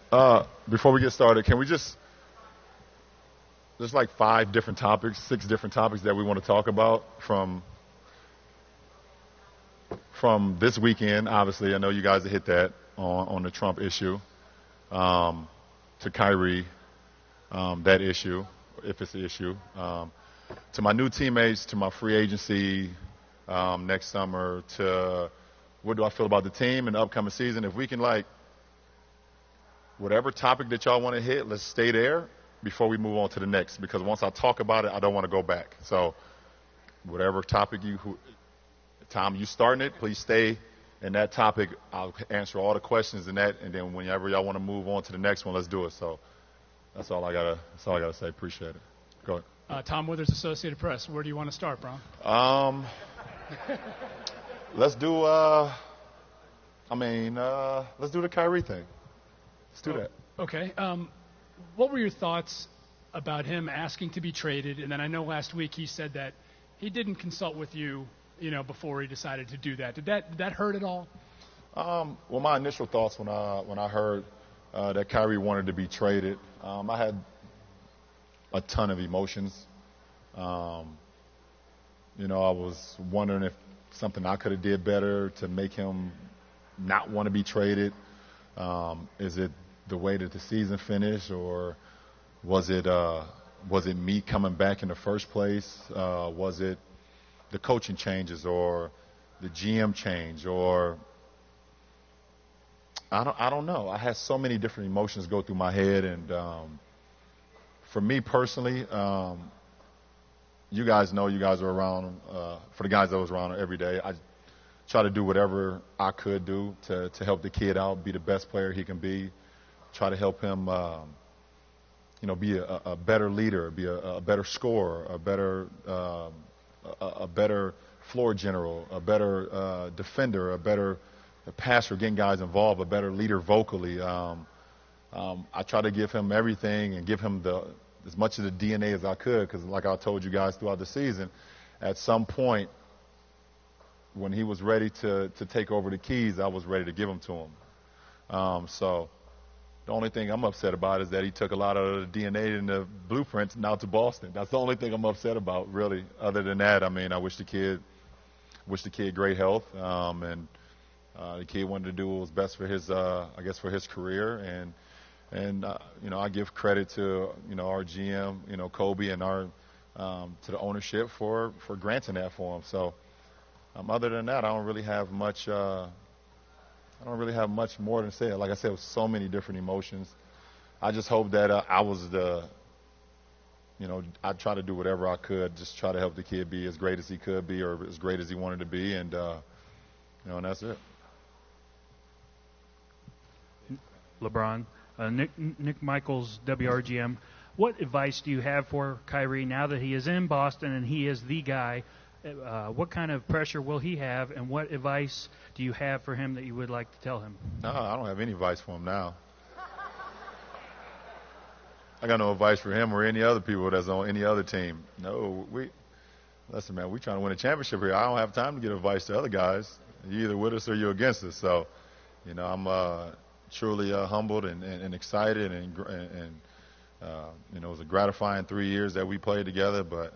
Before we get started, can we there's like 5 different topics, 6 different topics that we want to talk about from this weekend. Obviously, I know you guys have hit that on the Trump issue, to Kyrie, that issue, if it's the issue, to my new teammates, to my free agency next summer, to what do I feel about the team and the upcoming season. If we can, like, whatever topic that y'all want to hit, let's stay there before we move on to the next, because once I talk about it, I don't want to go back. So whatever topic Tom, you starting it, please stay in that topic. I'll answer all the questions in that, and then whenever y'all want to move on to the next one, let's do it. So that's all I gotta say. Appreciate it. Go ahead. Tom Withers, Associated Press. Where do you want to start, Bron? Let's do let's do the Kyrie thing. Let's do that. Okay. What were your thoughts about him asking to be traded? And then I know last week he said that he didn't consult with you, before he decided to do that. Did that hurt at all? Well, my initial thoughts when I heard that Kyrie wanted to be traded, I had a ton of emotions. I was wondering if something I could have did better to make him not want to be traded. Is it the way that the season finished, or was it me coming back in the first place? Was it the coaching changes, or the GM change, or I don't know. I had so many different emotions go through my head, and for me personally, you guys are around. For the guys that was around every day, I try to do whatever I could do to help the kid out, be the best player he can be, try to help him, be a better leader, be a better scorer, a better floor general, a better defender, a better passer, getting guys involved, a better leader vocally. I try to give him everything and give him as much of the DNA as I could, because like I told you guys throughout the season, at some point when he was ready to take over the keys, I was ready to give them to him. So the only thing I'm upset about is that he took a lot of the DNA and the blueprints now to Boston. That's the only thing I'm upset about, really. Other than that, I mean, I wish the kid great health, and the kid wanted to do what was best for his, for his career. And I give credit to our GM, Kobe, and our to the ownership for granting that for him. So other than that, I don't really have much. I don't really have much more to say. Like I said, with so many different emotions. I just hope that I was I try to do whatever I could, just try to help the kid be as great as he could be, or as great as he wanted to be, and and that's it. LeBron, Nick Michaels, WRGM. What advice do you have for Kyrie now that he is in Boston and he is the guy? What kind of pressure will he have, and what advice do you have for him that you would like to tell him? No, I don't have any advice for him now. I got no advice for him or any other people that's on any other team. No, listen, man, we trying to win a championship here. I don't have time to give advice to other guys. You're either with us or you're against us. So, I'm truly humbled and excited, and it was a gratifying 3 years that we played together, but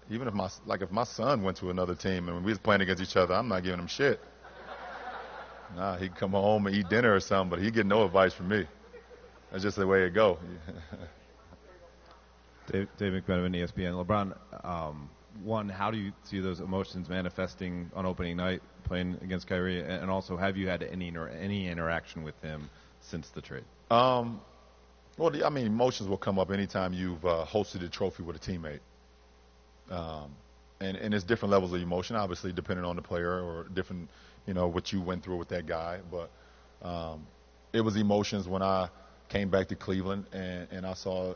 even if my son went to another team and we was playing against each other, I'm not giving him shit. Nah, he'd come home and eat dinner or something, but he'd get no advice from me. That's just the way it go. Dave McMenamin, ESPN. LeBron, one, how do you see those emotions manifesting on opening night playing against Kyrie, and also have you had any interaction with him since the trade? Well, emotions will come up anytime you've hosted a trophy with a teammate. And there's different levels of emotion, obviously, depending on the player, or different, what you went through with that guy. But it was emotions when I came back to Cleveland and I saw,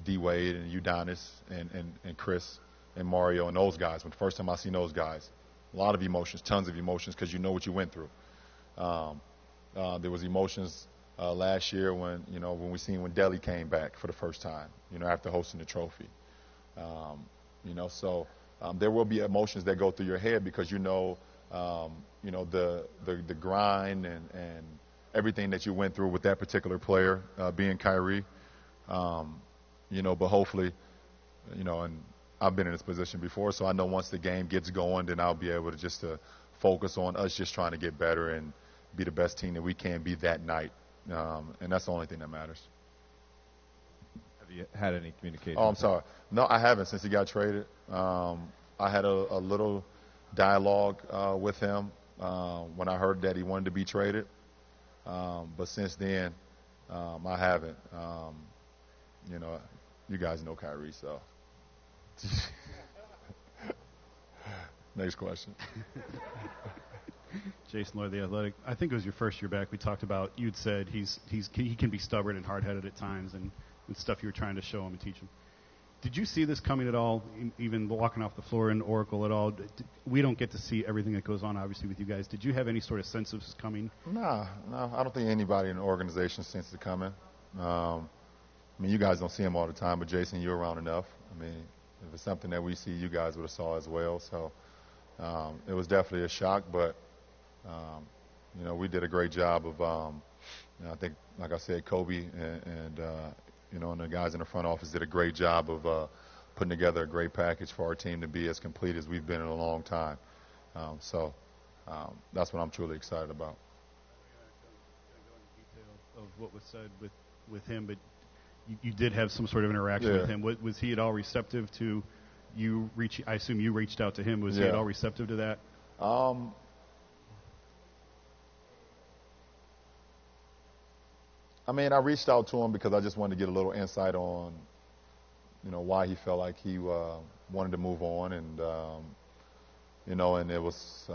D Wade and Udonis and Chris and Mario and those guys. When the first time I seen those guys, a lot of emotions, tons of emotions, because you know what you went through. There was emotions last year when when Delly came back for the first time, after hosting the trophy. So there will be emotions that go through your head, because the grind and everything that you went through with that particular player, being Kyrie. But hopefully, and I've been in this position before, so I know once the game gets going, then I'll be able to just to focus on us just trying to get better and be the best team that we can be that night. And that's the only thing that matters. Have you had any communication? Oh, I'm sorry. No, I haven't since he got traded. I had a little dialogue with him when I heard that he wanted to be traded. But since then, I haven't. You guys know Kyrie, so. Next question. Jason Lloyd, The Athletic. I think it was your first year back. We talked about, you'd said he can be stubborn and hard-headed at times and stuff you were trying to show him and teach him. Did you see this coming at all, even walking off the floor in Oracle at all? We don't get to see everything that goes on, obviously, with you guys. Did you have any sort of sense of this coming? No, I don't think anybody in the organization sees it coming. You guys don't see him all the time, but Jason, you're around enough. If it's something that we see, you guys would have saw as well. So it was definitely a shock, but we did a great job of. I think, like I said, Kobe and the guys in the front office did a great job of putting together a great package for our team to be as complete as we've been in a long time. So that's what I'm truly excited about. Of what was said with him, but you did have some sort of interaction with him. Was he at all receptive to you I assume you reached out to him. Was he at all receptive to that? I reached out to him because I just wanted to get a little insight on, why he felt like he wanted to move on, and and it was,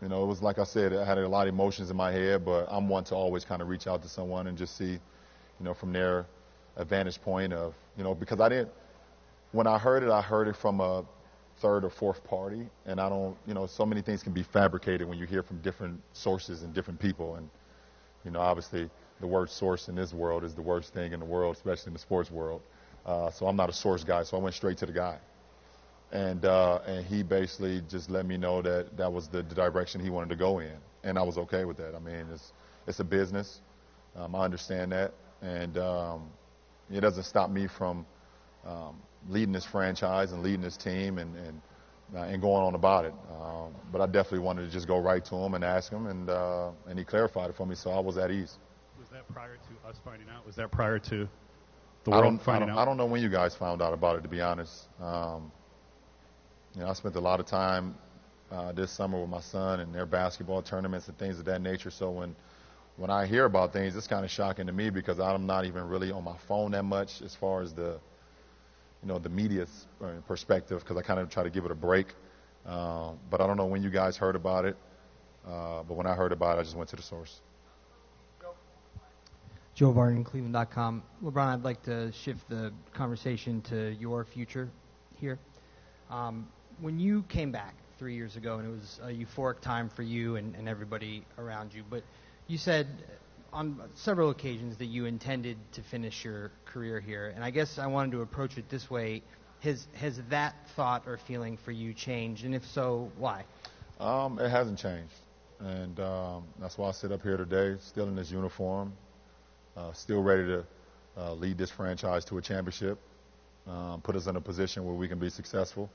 it was like I said, I had a lot of emotions in my head, but I'm one to always kind of reach out to someone and just see, from their vantage point of, because when I heard it from a third or fourth party, and I don't, so many things can be fabricated when you hear from different sources and different people, and obviously the word source in this world is the worst thing in the world, especially in the sports world. So I'm not a source guy, so I went straight to the guy. And he basically just let me know that was the direction he wanted to go in. And I was okay with that. It's a business. I understand that. And it doesn't stop me from leading this franchise and leading this team and going on about it. But I definitely wanted to just go right to him and ask him, and he clarified it for me, so I was at ease. Was that prior to us finding out? Was that prior to the world finding out? I don't know when you guys found out about it, to be honest. I spent a lot of time this summer with my son and their basketball tournaments and things of that nature, so when I hear about things, it's kind of shocking to me because I'm not even really on my phone that much as far as the media's perspective, because I kind of try to give it a break. But I don't know when you guys heard about it. But when I heard about it, I just went to the source. Joe Barton, Cleveland.com. LeBron, I'd like to shift the conversation to your future here. When you came back 3 years ago, and it was a euphoric time for you and everybody around you, but you said on several occasions that you intended to finish your career here, and I guess I wanted to approach it this way. Has that thought or feeling for you changed, and if so, why? It hasn't changed, and that's why I sit up here today, still in this uniform, still ready to lead this franchise to a championship, put us in a position where we can be successful.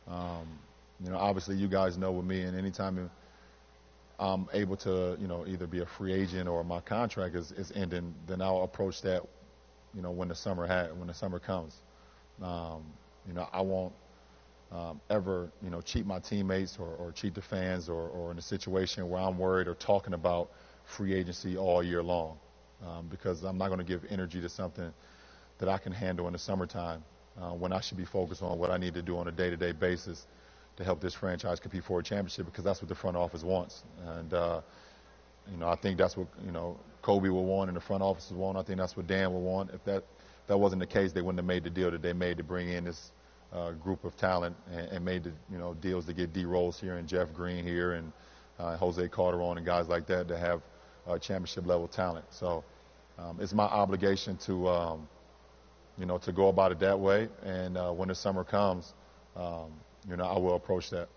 Obviously you guys know with me, and anytime I'm able to, either be a free agent or my contract is ending, then I'll approach that, when the summer comes. I won't ever, cheat my teammates or cheat the fans or in a situation where I'm worried or talking about free agency all year long, because I'm not going to give energy to something that I can handle in the summertime when I should be focused on what I need to do on a day-to-day basis to help this franchise compete for a championship, because that's what the front office wants. And, I think that's what, Kobe will want and the front office will want. I think that's what Dan will want. If that wasn't the case, they wouldn't have made the deal that they made to bring in this group of talent and made the, deals to get D. Rose here and Jeff Green here and Jose Calderon and guys like that to have championship-level talent. So it's my obligation to, to go about it that way. And when the summer comes, I will approach that.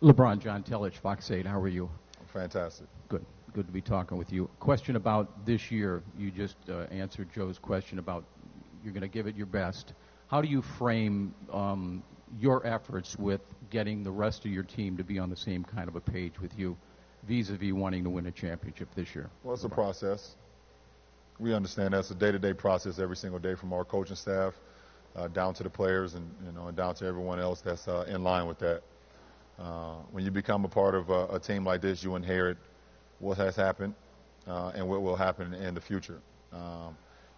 LeBron, John Telich, Fox 8, how are you? fantastic. Good. Good to be talking with you. Question about this year. You just answered Joe's question about you're going to give it your best. How do you frame your efforts with getting the rest of your team to be on the same kind of a page with you vis-a-vis wanting to win a championship this year? Well, it's a process. We understand that's a day-to-day process every single day from our coaching staff down to the players and down to everyone else that's in line with that. When you become a part of a team like this, you inherit what has happened and what will happen in the future.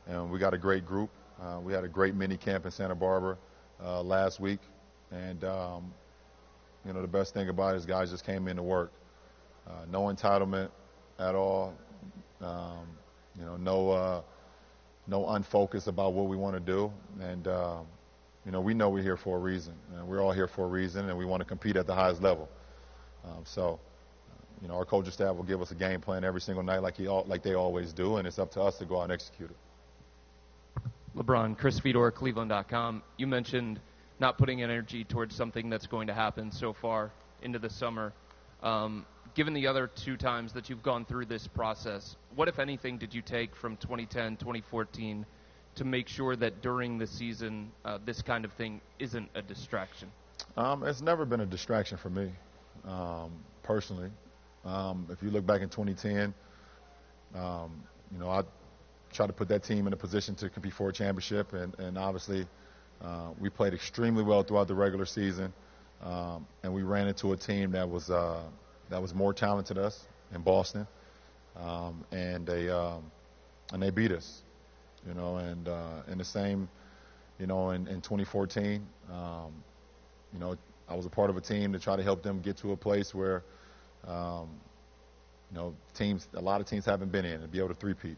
And we got a great group. We had a great mini camp in Santa Barbara last week. And, the best thing about it is guys just came in to work. No entitlement at all. No unfocus about what we want to do. And, we know we're here for a reason. And we're all here for a reason, and we want to compete at the highest level. Our coaching staff will give us a game plan every single night like they always do, and it's up to us to go out and execute it. LeBron, Chris Fedor, Cleveland.com. You mentioned not putting energy towards something that's going to happen so far into the summer. Given the other two times that you've gone through this process, what, if anything, did you take from 2010, 2014 to make sure that during the season this kind of thing isn't a distraction? It's never been a distraction for me, personally. If you look back in 2010, I tried to put that team in a position to compete for a championship, and obviously we played extremely well throughout the regular season, and we ran into a team that was more talented than us in Boston, and they beat us, and in the same, in 2014, I was a part of a team to try to help them get to a place where, a lot of teams haven't been in and be able to three-peat,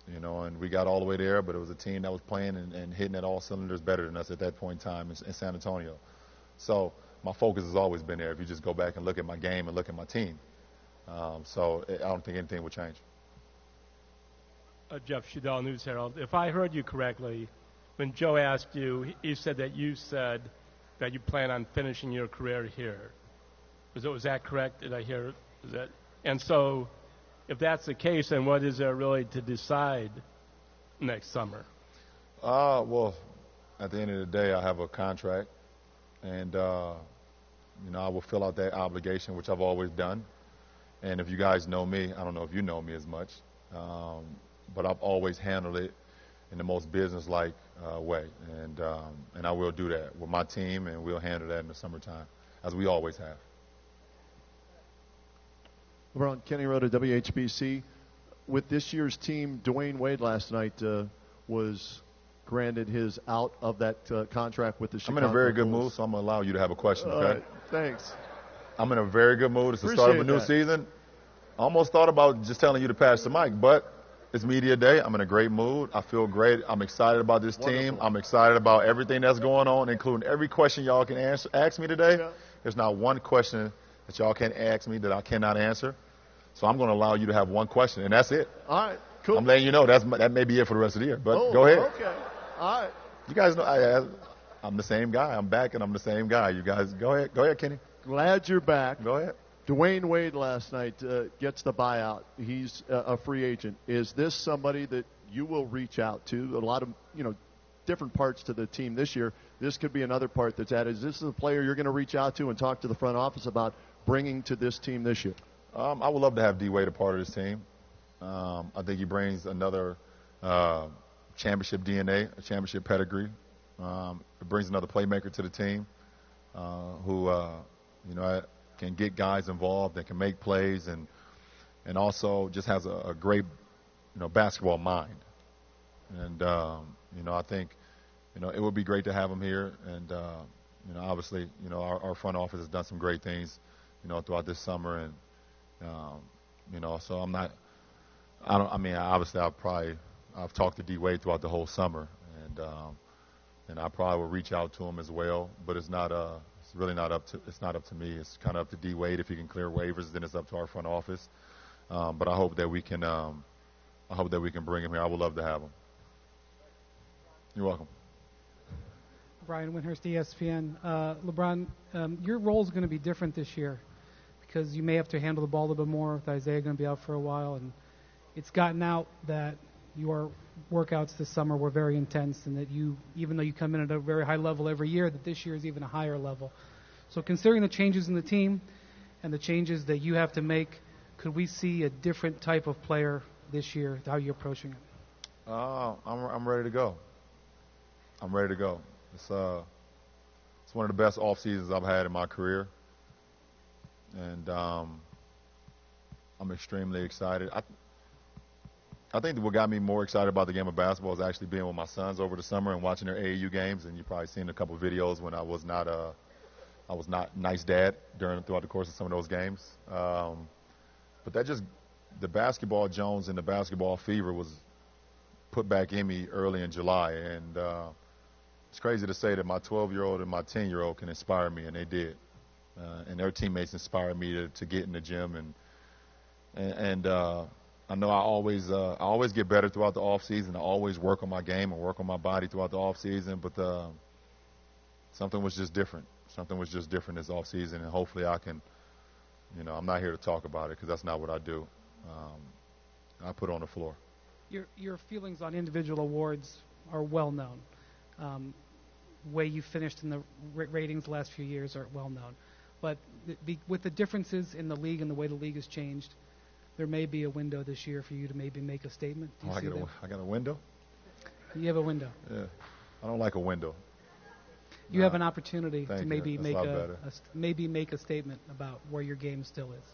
and we got all the way there, but it was a team that was playing and hitting at all cylinders better than us at that point in time in San Antonio. So my focus has always been there if you just go back and look at my game and look at my team. So I don't think anything would change. Jeff Shadell, News Herald. If I heard you correctly, when Joe asked you, he said that you said that you plan on finishing your career here. Was that correct? Did I hear that? And so if that's the case, then what is there really to decide next summer? Well, at the end of the day, I have a contract, and I will fill out that obligation, which I've always done. And if you guys know me, I don't know if you know me as much, but I've always handled it in the most business-like way, and I will do that with my team, and we'll handle that in the summertime, as we always have. LeBron, Kenny Rowe to WHBC. With this year's team, Dwayne Wade last night was granted his out of that contract with the Chicago Bulls. I'm in a very good mood, so I'm going to allow you to have a question, okay? All right, thanks. I'm in a very good mood. It's the start of a new season. I almost thought about just telling you to pass the mic, but it's media day. I'm in a great mood. I feel great. I'm excited about this team. I'm excited about everything that's going on, including every question y'all can ask me today. Yeah. There's not one question that y'all can ask me that I cannot answer. So I'm going to allow you to have one question, and that's it. All right, cool. I'm letting you know that may be it for the rest of the year, but go ahead. Okay, all right. You guys know I'm the same guy. I'm back, and I'm the same guy. You guys, go ahead. Go ahead, Kenny. Glad you're back. Go ahead. Dwayne Wade last night gets the buyout. He's a free agent. Is this somebody that you will reach out to? A lot of, different parts to the team this year. This could be another part that's added. Is this a player you're going to reach out to and talk to the front office about bringing to this team this year? I would love to have D. Wade a part of this team. I think he brings another championship DNA, a championship pedigree. It brings another playmaker to the team who, can get guys involved and can make plays and also just has a great, basketball mind. And, I think, it would be great to have him here. And, obviously, our front office has done some great things, throughout this summer. And, so obviously I've talked to D. Wade throughout the whole summer, and I probably will reach out to him as well, but it's not up to me. It's kind of up to D. Wade. If he can clear waivers, then it's up to our front office. But I hope that we can bring him here. I would love to have him. You're welcome. Brian Windhurst, ESPN. LeBron, your role is going to be different this year, because you may have to handle the ball a little bit more with Isaiah going to be out for a while. And it's gotten out that your workouts this summer were very intense, and that you, even though you come in at a very high level every year, that this year is even a higher level. So considering the changes in the team and the changes that you have to make, could we see a different type of player this year? How are you approaching it? I'm ready to go. I'm ready to go. It's one of the best off seasons I've had in my career, and I'm extremely excited. I think that what got me more excited about the game of basketball is actually being with my sons over the summer and watching their AAU games. And you've probably seen a couple videos when I was not nice dad throughout the course of some of those games. But that just, the basketball Jones and the basketball fever was put back in me early in July. And it's crazy to say that my 12-year-old and my 10-year-old can inspire me, and they did. And their teammates inspired me to get in the gym. And I know I always get better throughout the off season. I always work on my game and work on my body throughout the off season. But something was just different. Something was just different this off season, and hopefully I can. I'm not here to talk about it because that's not what I do. I put it on the floor. Your feelings on individual awards are well known. Way you finished in the ratings the last few years are well known. But with the differences in the league and the way the league has changed, there may be a window this year for you to maybe make a statement. Do you see that? I got a window? You have a window. Yeah. I don't like a window. You have an opportunity to maybe make a statement about where your game still is.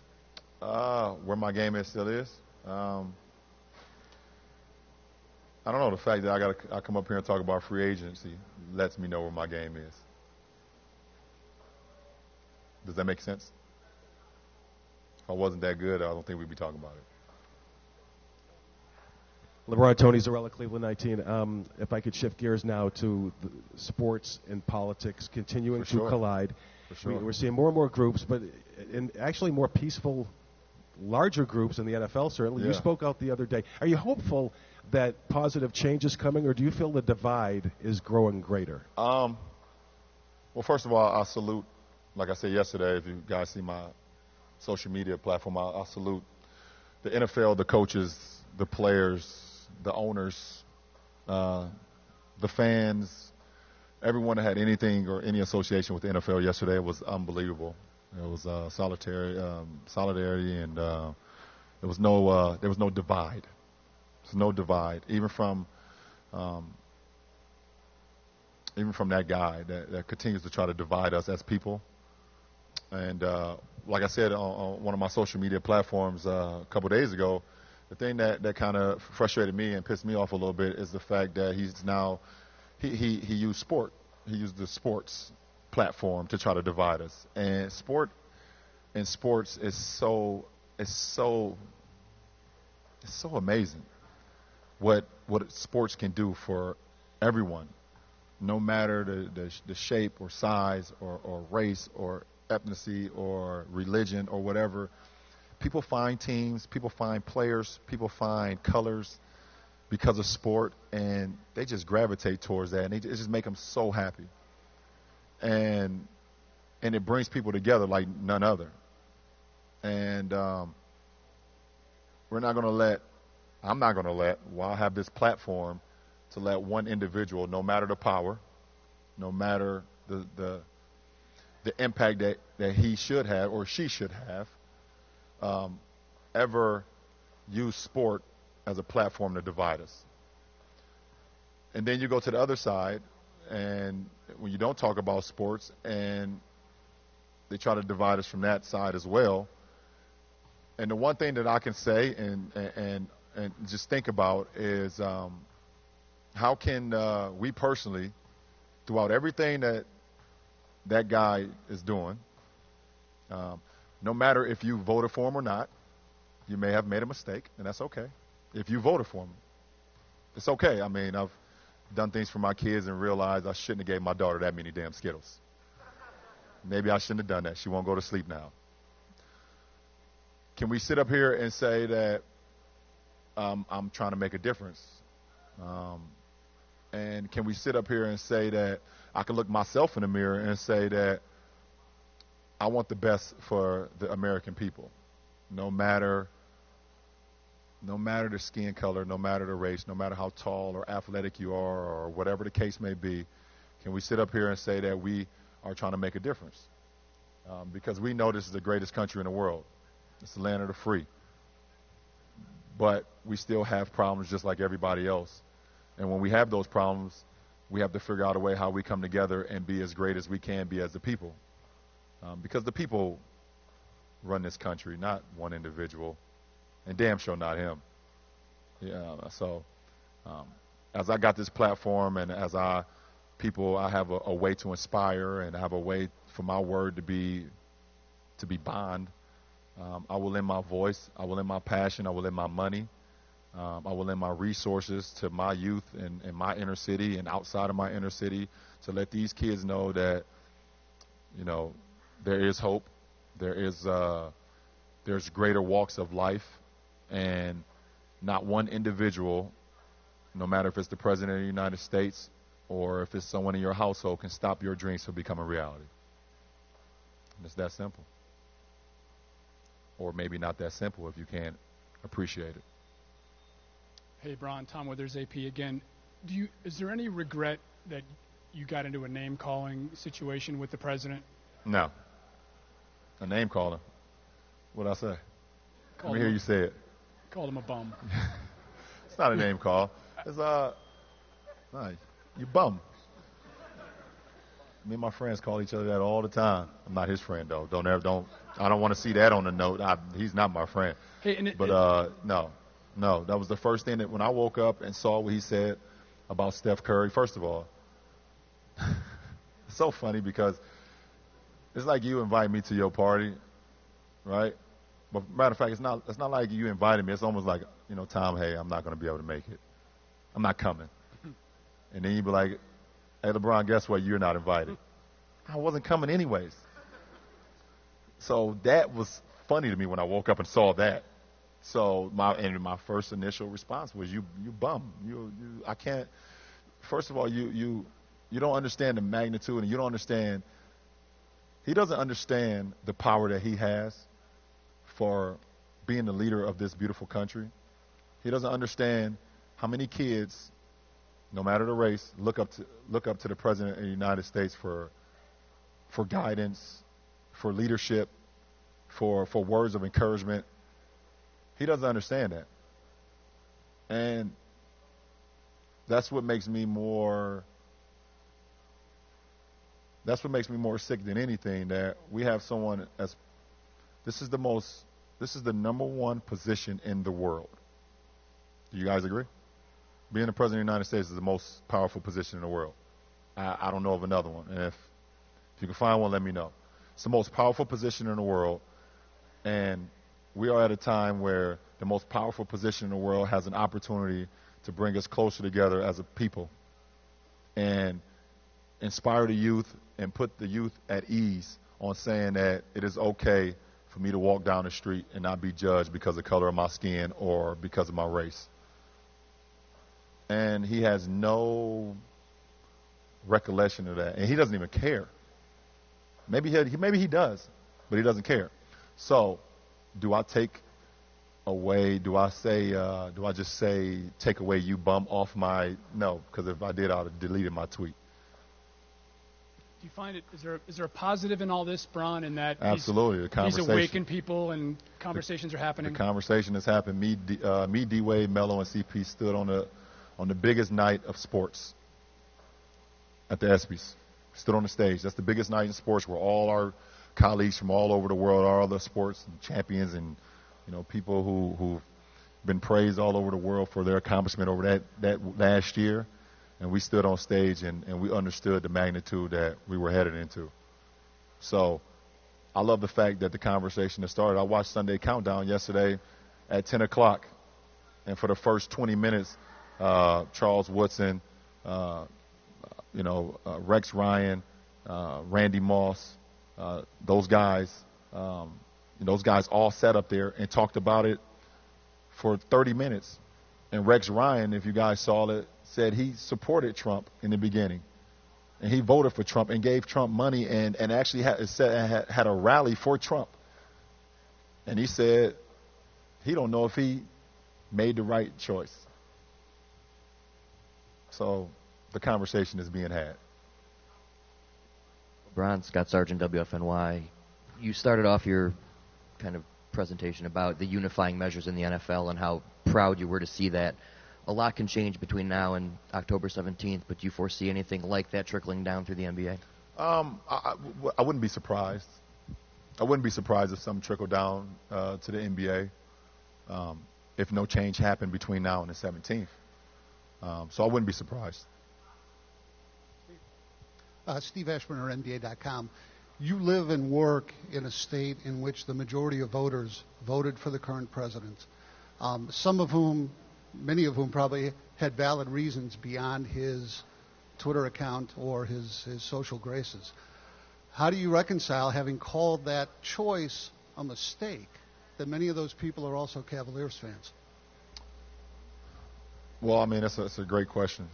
Where my game still is? I don't know. The fact that I come up here and talk about free agency lets me know where my game is. Does that make sense? If I wasn't that good, I don't think we'd be talking about it. LeBron, Tony Zarella, Cleveland 19. If I could shift gears now to the sports and politics continuing to collide. For sure. We're seeing more and more groups, but in actually more peaceful, larger groups in the NFL, certainly. Yeah. You spoke out the other day. Are you hopeful that positive change is coming, or do you feel the divide is growing greater? Well, first of all, I salute, like I said yesterday, if you guys see my social media platform, I salute the NFL, the coaches, the players, the owners, the fans, everyone that had anything or any association with the NFL yesterday. It was unbelievable. It was solidarity, and there was no divide. There's no divide, even from that guy that continues to try to divide us as people. And like I said on one of my social media platforms a couple days ago, the thing that kind of frustrated me and pissed me off a little bit is the fact that he's now he used sport. He used the sports platform to try to divide us. And sports is so amazing what sports can do for everyone, no matter the shape or size or race or ethnicity or religion or whatever. People find teams, people find players, people find colors because of sport, and they just gravitate towards that, and it just make them so happy. And it brings people together like none other. And I'm not going to let, while I have this platform, to let one individual, no matter the power, no matter the impact that he should have or she should have, ever use sport as a platform to divide us. And then you go to the other side, and when you don't talk about sports, and they try to divide us from that side as well. And the one thing that I can say and just think about is how can we personally, throughout everything that guy is doing, no matter if you voted for him or not, you may have made a mistake, and that's okay. If you voted for him, it's okay. I mean, I've done things for my kids and realized I shouldn't have gave my daughter that many damn Skittles. Maybe I shouldn't have done that. She won't go to sleep now. Can we sit up here and say that I'm trying to make a difference? And can we sit up here and say that I can look myself in the mirror and say that I want the best for the American people, no matter the skin color, no matter the race, no matter how tall or athletic you are or whatever the case may be. Can we sit up here and say that we are trying to make a difference? Because we know this is the greatest country in the world. It's the land of the free. But we still have problems just like everybody else. And when we have those problems, we have to figure out a way how we come together and be as great as we can be as the people. Because the people run this country, not one individual. And damn sure not him. Yeah, so as I got this platform and as I have a way to inspire and I have a way for my word to be bond. I will lend my voice. I will lend my passion. I will lend my money. I will lend my resources to my youth in my inner city and outside of my inner city to let these kids know that, there is hope. There's greater walks of life, and not one individual, no matter if it's the President of the United States or if it's someone in your household, can stop your dreams from becoming reality. And it's that simple. Or maybe not that simple if you can't appreciate it. Hey, Bron, Tom Withers, AP again. Is there any regret that you got into a name-calling situation with the president? No. A name calling? What'd I say? Let me hear you say it. Called him a bum. It's not a name call. It's no, you bum. Me and my friends call each other that all the time. I'm not his friend though. I don't want to see that on the note. He's not my friend. Hey, no, that was the first thing that when I woke up and saw what he said about Steph Curry. First of all, it's so funny because it's like you invite me to your party, right? But matter of fact, it's not like you invited me. It's almost like, Tom, hey, I'm not going to be able to make it. I'm not coming. And then you'd be like, hey, LeBron, guess what? You're not invited. I wasn't coming anyways. So that was funny to me when I woke up and saw that. So my first initial response was, you bum. I can't. First of all, you don't understand the magnitude, and you don't understand. He doesn't understand the power that he has for being the leader of this beautiful country. He doesn't understand how many kids, no matter the race, look up to the President of the United States for guidance, for leadership, for words of encouragement. He doesn't understand that. And that's what makes me more sick than anything, that we have someone this is the number one position in the world. Do you guys agree? Being the President of the United States is the most powerful position in the world. I don't know of another one. And if you can find one, let me know. It's the most powerful position in the world. And we are at a time where the most powerful position in the world has an opportunity to bring us closer together as a people and inspire the youth and put the youth at ease on saying that it is okay for me to walk down the street and not be judged because of the color of my skin or because of my race. And he has no recollection of that. And he doesn't even care. Maybe he does, but he doesn't care. So do I take away, do I just say, take away you bum off my, no, because if I did, I would have deleted my tweet. Do you find is there a positive in all this, Bron, in that absolutely the conversation, he's awakened people and conversations are happening? The conversation has happened. Me, D-Wade, Melo, and CP stood on the biggest night of sports at the ESPYs. Stood on the stage. That's the biggest night in sports where all our colleagues from all over the world, all the sports champions and people who've been praised all over the world for their accomplishment over that last year. And we stood on stage and we understood the magnitude that we were headed into. So I love the fact that the conversation has started. I watched Sunday Countdown yesterday at 10 o'clock. And for the first 20 minutes, Charles Woodson, Rex Ryan, Randy Moss, those guys all sat up there and talked about it for 30 minutes. And Rex Ryan, if you guys saw it, said he supported Trump in the beginning. And he voted for Trump and gave Trump money and actually had a rally for Trump. And he said he don't know if he made the right choice. So the conversation is being had. LeBron, Scott Sargent, WFNY. You started off your kind of presentation about the unifying measures in the NFL and how proud you were to see that. A lot can change between now and October 17th, but do you foresee anything like that trickling down through the NBA? I wouldn't be surprised. I wouldn't be surprised if something trickled down to the NBA if no change happened between now and the 17th. So I wouldn't be surprised. Steve Ashburner, NBA.com. You live and work in a state in which the majority of voters voted for the current president, many of whom probably had valid reasons beyond his Twitter account or his social graces. How do you reconcile having called that choice a mistake, that many of those people are also Cavaliers fans? Well, I mean, that's a great question.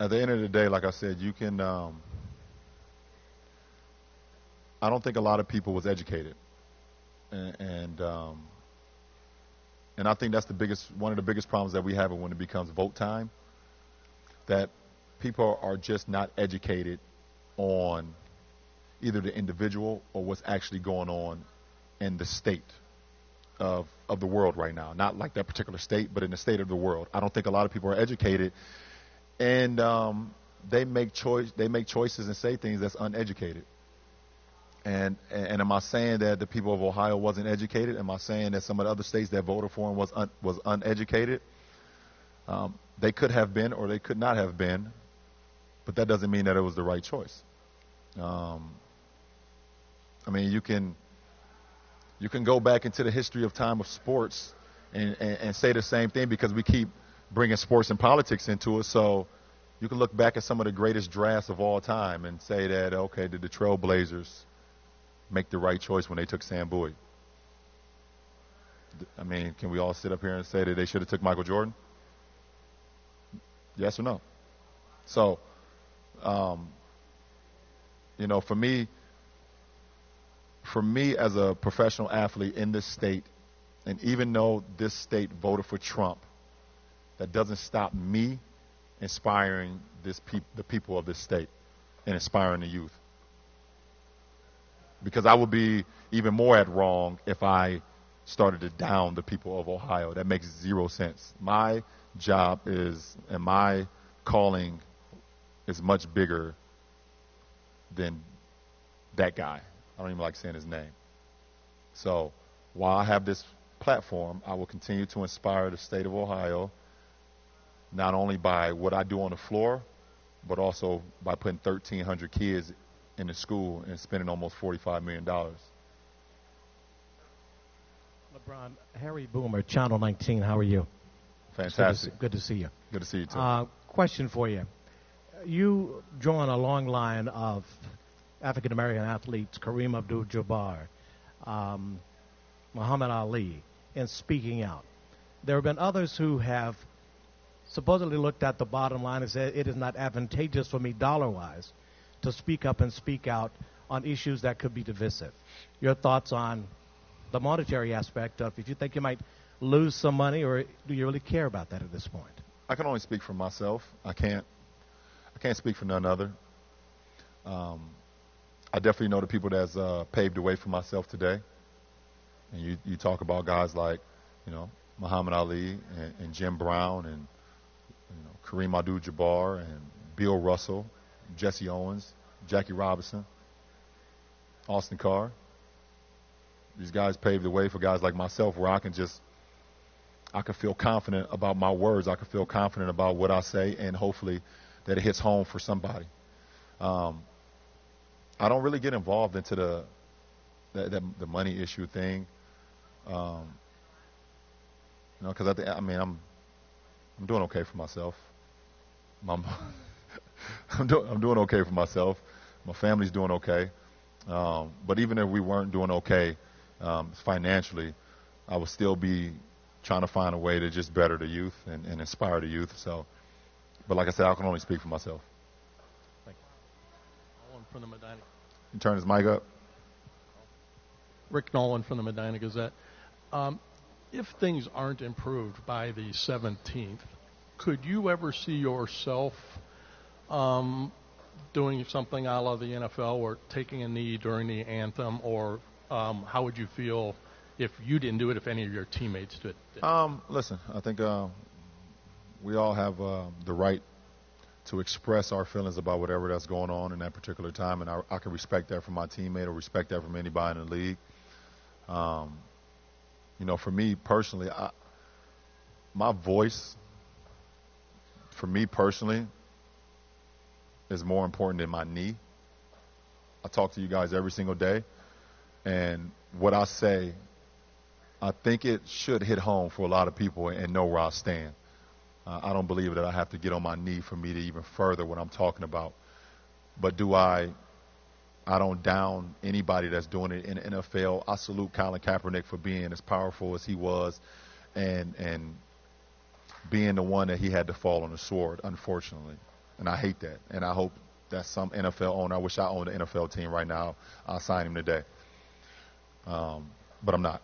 At the end of the day, like I said, you can. I don't think a lot of people was educated, and I think that's one of the biggest problems that we have when it becomes vote time. That people are just not educated on either the individual or what's actually going on in the state of the world right now. Not like that particular state, but in the state of the world. I don't think a lot of people are educated, and they make choices and say things that's uneducated. And am I saying that the people of Ohio wasn't educated? Am I saying that some of the other states that voted for him was uneducated? They could have been or they could not have been, but that doesn't mean that it was the right choice. I mean, you can go back into the history of time of sports and say the same thing because we keep bringing sports and politics into it. So you can look back at some of the greatest drafts of all time and say that, okay, did the Trailblazers make the right choice when they took Sam Bowie? I mean, can we all sit up here and say that they should have took Michael Jordan? Yes or no? So, for me as a professional athlete in this state, and even though this state voted for Trump, that doesn't stop me inspiring the people of this state and inspiring the youth. Because I would be even more at wrong if I started to down the people of Ohio. That makes zero sense. My job and my calling is much bigger than that guy. I don't even like saying his name. So while I have this platform, I will continue to inspire the state of Ohio, not only by what I do on the floor, but also by putting 1,300 kids in the school and spending almost $45 million. LeBron, Harry Boomer, Channel 19, how are you? Fantastic. Good to see you. Good to see you, too. Question for you. You drawn a long line of African-American athletes, Kareem Abdul-Jabbar, Muhammad Ali, in speaking out. There have been others who have supposedly looked at the bottom line and said it is not advantageous for me dollar-wise to speak up and speak out on issues that could be divisive. Your thoughts on the monetary aspect of if you think you might lose some money, or do you really care about that at this point? I can only speak for myself. I can't speak for none other. I definitely know the people that's paved the way for myself today. And you talk about guys like, Muhammad Ali and Jim Brown and Kareem Abdul-Jabbar and Bill Russell, Jesse Owens, Jackie Robinson, Austin Carr. These guys paved the way for guys like myself where I can feel confident about my words. I can feel confident about what I say, and hopefully that it hits home for somebody. I don't really get involved into the money issue thing, because I'm doing okay for myself. I'm doing okay for myself. My family's doing okay. But even if we weren't doing okay financially, I would still be trying to find a way to just better the youth and inspire the youth. So, but like I said, I can only speak for myself. Thank you. Nolan from the Medina. You turn his mic up. Rick Nolan from the Medina Gazette. If things aren't improved by the 17th, could you ever see yourself doing something a la the NFL, or taking a knee during the anthem, or how would you feel if you didn't do it, if any of your teammates did? Listen, I think we all have the right to express our feelings about whatever that's going on in that particular time, and I can respect that from my teammate or respect that from anybody in the league. For me personally, my voice, for me personally, is more important than my knee. I talk to you guys every single day, and what I say, I think it should hit home for a lot of people and know where I stand. I don't believe that I have to get on my knee for me to even further what I'm talking about. But I don't down anybody that's doing it in the NFL. I salute Colin Kaepernick for being as powerful as he was and being the one that he had to fall on the sword, unfortunately. And I hate that. And I hope that some NFL owner, I wish I owned an NFL team right now, I'll sign him today. But I'm not.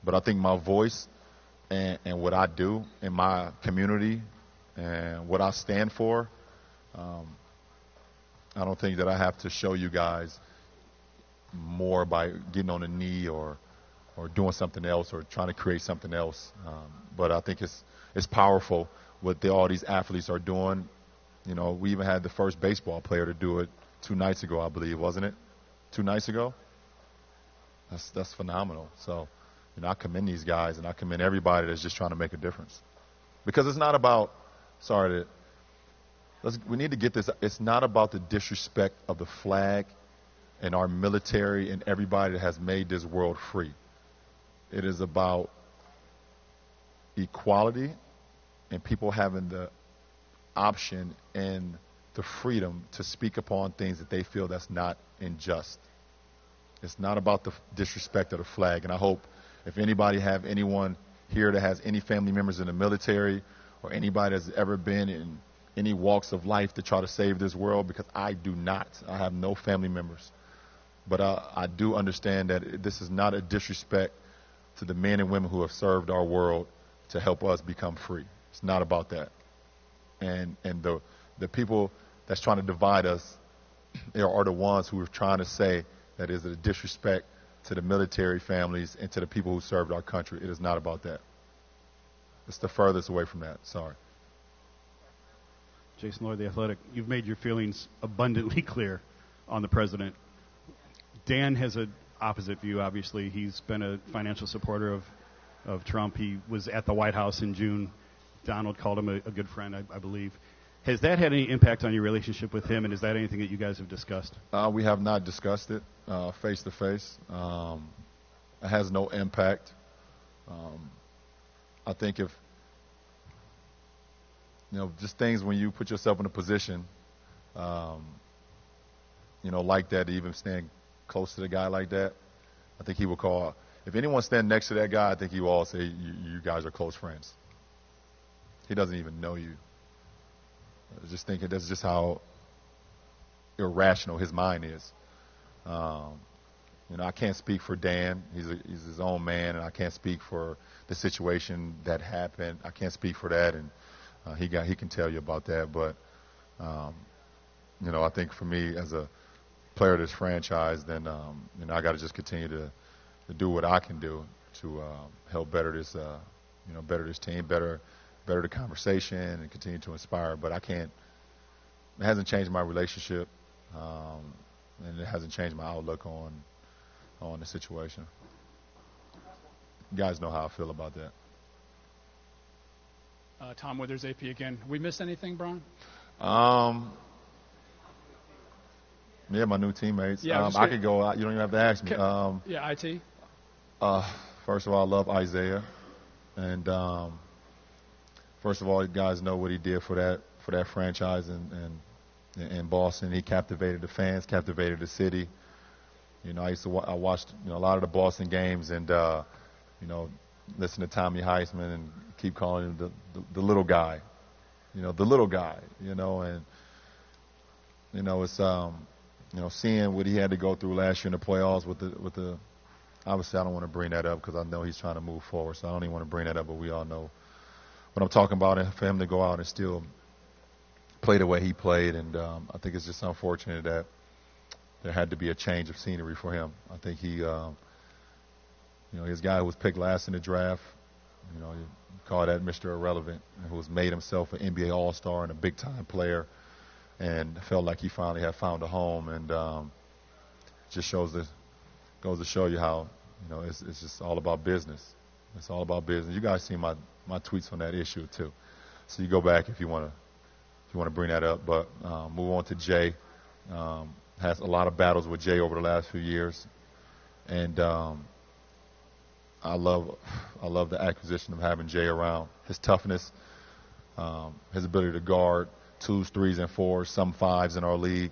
But I think my voice and what I do in my community and what I stand for, I don't think that I have to show you guys more by getting on a knee or doing something else or trying to create something else. But I think it's powerful what all these athletes are doing. We even had the first baseball player to do it 2 nights ago, I believe, wasn't it? 2 nights ago? That's phenomenal. So, I commend these guys, and I commend everybody that's just trying to make a difference. Because it's not about, we need to get this, it's not about the disrespect of the flag and our military and everybody that has made this world free. It is about equality and people having the option and the freedom to speak upon things that they feel that's not unjust. It's not about the disrespect of the flag. And I hope if anybody have anyone here that has any family members in the military or anybody that's ever been in any walks of life to try to save this world, because I do not. I have no family members. But I do understand that this is not a disrespect to the men and women who have served our world to help us become free. It's not about that. And the people that's trying to divide us are the ones who are trying to say that is a disrespect to the military families and to the people who served our country. It is not about that. It's the furthest away from that. Sorry. Jason Lloyd, The Athletic. You've made your feelings abundantly clear on the president. Dan has an opposite view, obviously. He's been a financial supporter of Trump. He was at the White House in June. Donald called him a good friend, I believe. Has that had any impact on your relationship with him, and is that anything that you guys have discussed? We have not discussed it face to face. It has no impact. I think if, just things when you put yourself in a position, like that, to even stand close to the guy like that, I think he will call. If anyone stand next to that guy, I think he will all say, you guys are close friends. He doesn't even know you. I was just thinking that's just how irrational his mind is. I can't speak for Dan. He's his own man, and I can't speak for the situation that happened. I can't speak for that, and he can tell you about that. But I think for me as a player of this franchise, then I got to just continue to do what I can do to help better this better this team, better the conversation, and continue to inspire. But I can't. It hasn't changed my relationship, and it hasn't changed my outlook on the situation. You guys know how I feel about that. Tom Withers, AP again. We miss anything, Bron? Yeah, my new teammates. Yeah, I could go. You don't even have to ask me. Yeah, IT. First of all, I love Isaiah, and first of all, you guys know what he did for that franchise in Boston. He captivated the fans, captivated the city. I watched a lot of the Boston games, and listen to Tommy Heisman and keep calling him the little guy, the little guy, and it's seeing what he had to go through last year in the playoffs with the obviously I don't want to bring that up because I know he's trying to move forward, so I don't even want to bring that up, but we all know what I'm talking about, and for him to go out and still play the way he played, and I think it's just unfortunate that there had to be a change of scenery for him. I think he his guy who was picked last in the draft, you call that Mr. Irrelevant, who has made himself an NBA All-Star and a big-time player, and felt like he finally had found a home, and just goes to show you how it's just all about business. It's all about business. You guys see my tweets on that issue too, so you go back if you want to bring that up. But move on to Jay. Has a lot of battles with Jay over the last few years, and I love the acquisition of having Jay around. His toughness, his ability to guard 2s, 3s, and 4s, some 5s in our league.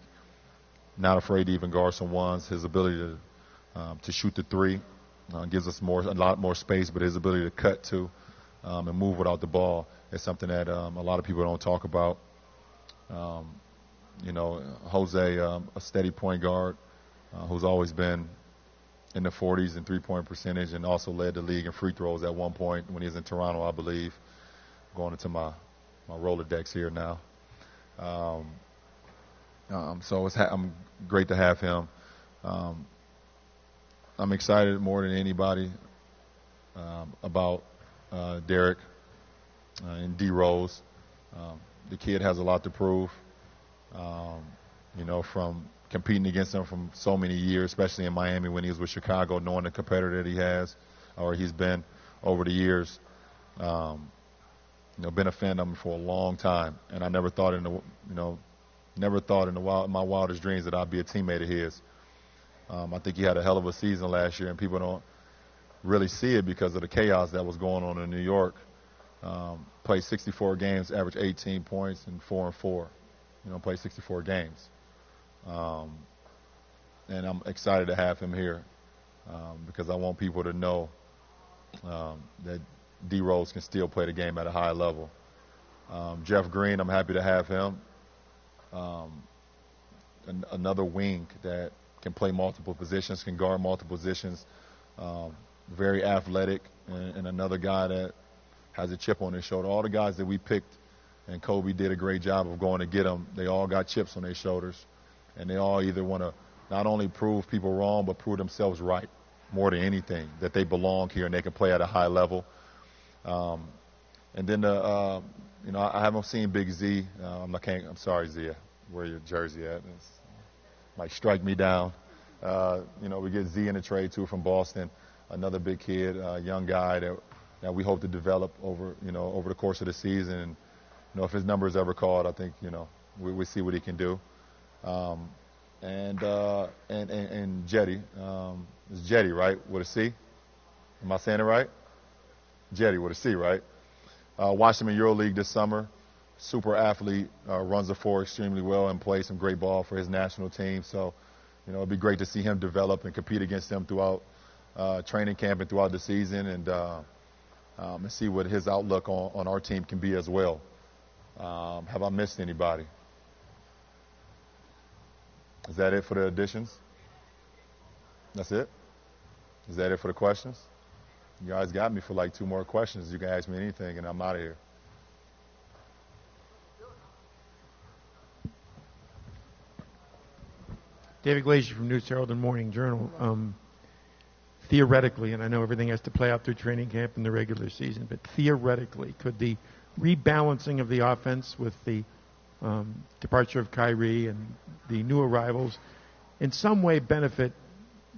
Not afraid to even guard some 1s. His ability to shoot the 3 gives us a lot more space, but his ability to cut too and move without the ball is something that a lot of people don't talk about. Jose, a steady point guard who's always been in the 40s in three-point percentage and also led the league in free throws at one point when he was in Toronto, I believe. Going into my Rolodex here now. So I'm great to have him. I'm excited more than anybody about Derek and D Rose. The kid has a lot to prove. From competing against him from so many years, especially in Miami when he was with Chicago, knowing the competitor that he has or he's been over the years. Been a fan of him for a long time, and I never thought in my wildest dreams that I'd be a teammate of his. I think he had a hell of a season last year, and people don't really see it because of the chaos that was going on in New York. Played 64 games, averaged 18 points, and 4-4. Played 64 games. And I'm excited to have him here because I want people to know that D Rose can still play the game at a high level. Jeff Green, I'm happy to have him. Another wing that can play multiple positions, can guard multiple positions, very athletic, and another guy that has a chip on his shoulder. All the guys that we picked, and Kobe did a great job of going to get them, they all got chips on their shoulders, and they all either want to not only prove people wrong, but prove themselves right more than anything, that they belong here and they can play at a high level. And then, I haven't seen Big Z. I'm sorry, Z, where your jersey at? Might strike me down. We get Z in the trade too from Boston, another big kid, young guy that we hope to develop over the course of the season. And, if his number is ever called, I think we see what he can do. And Jetty, it's Jetty, right? With a C? Am I saying it right? Jetty with a C, right? Watched him in EuroLeague this summer. Super athlete, runs the floor extremely well and plays some great ball for his national team. So, it'd be great to see him develop and compete against him throughout training camp and throughout the season, and see what his outlook on our team can be as well. Have I missed anybody? Is that it for the additions? That's it? Is that it for the questions? You guys got me for like 2 more questions. You can ask me anything, and I'm out of here. David Glazier from News Herald and Morning Journal. Theoretically, and I know everything has to play out through training camp and the regular season, but theoretically, could the rebalancing of the offense with the departure of Kyrie and the new arrivals in some way benefit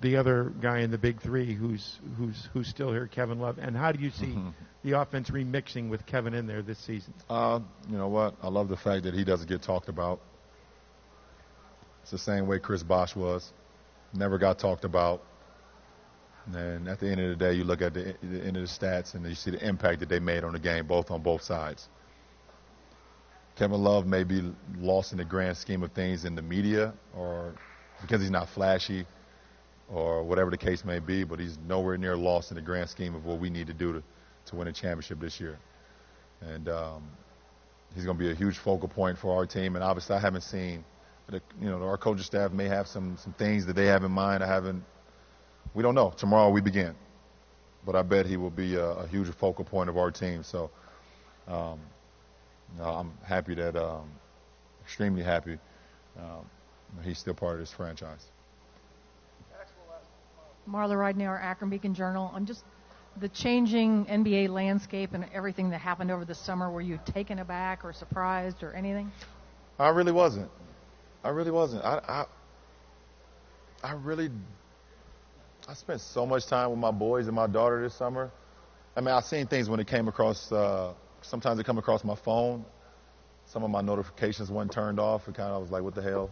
the other guy in the big three who's still here, Kevin Love? And how do you see the offense remixing with Kevin in there this season? You know what? I love the fact that he doesn't get talked about. It's the same way Chris Bosh was. Never got talked about. And at the end of the day, you look at the end of the stats and you see the impact that they made on the game, on both sides. Kevin Love may be lost in the grand scheme of things in the media, or because he's not flashy, or whatever the case may be, but he's nowhere near lost in the grand scheme of what we need to do to win a championship this year. And he's going to be a huge focal point for our team. And obviously, I haven't seen, our coaching staff may have some things that they have in mind. We don't know. Tomorrow we begin. But I bet he will be a huge focal point of our team. So I'm happy extremely happy he's still part of this franchise. Marla Ridenour, Akron Beacon Journal. I'm just the changing NBA landscape and everything that happened over the summer. Were you taken aback or surprised or anything? I really wasn't. I spent so much time with my boys and my daughter this summer. I mean, I've seen things when it came across. Sometimes they come across my phone. Some of my notifications weren't turned off. And I was like, what the hell?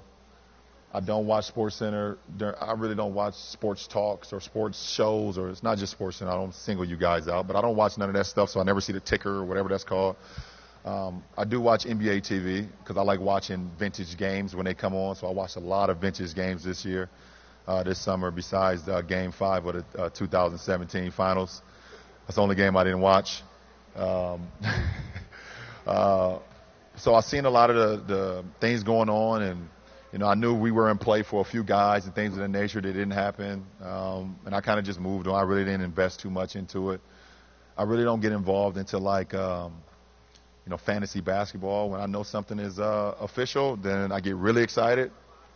I don't watch SportsCenter. I really don't watch sports talks or sports shows, or it's not just SportsCenter. I don't single you guys out, but I don't watch none of that stuff, so I never see the ticker or whatever that's called. I do watch NBA TV because I like watching vintage games when they come on, so I watched a lot of vintage games this summer besides Game 5 of the 2017 Finals. That's the only game I didn't watch. So I've seen a lot of the things going on, and I knew we were in play for a few guys and things of that nature that didn't happen. And I kind of just moved on. I really didn't invest too much into it. I really don't get involved into fantasy basketball. When I know something is official, then I get really excited.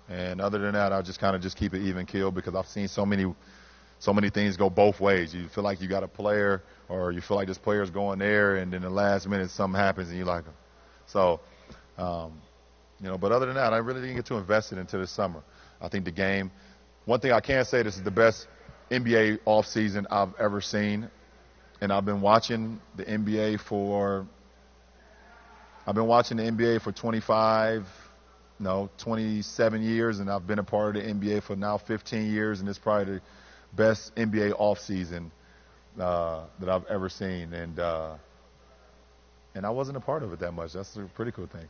And other than that, I just kind of keep it even keel because I've seen so many things go both ways. You feel like you got a player, or you feel like this player's going there, and then the last minute something happens and you're like, so. But other than that, I really didn't get too invested into this summer. I think the game, one thing I can say, this is the best NBA offseason I've ever seen. And I've been watching the NBA for 27 years, and I've been a part of the NBA for now 15 years, and it's probably the best NBA offseason that I've ever seen. And I wasn't a part of it that much. That's a pretty cool thing.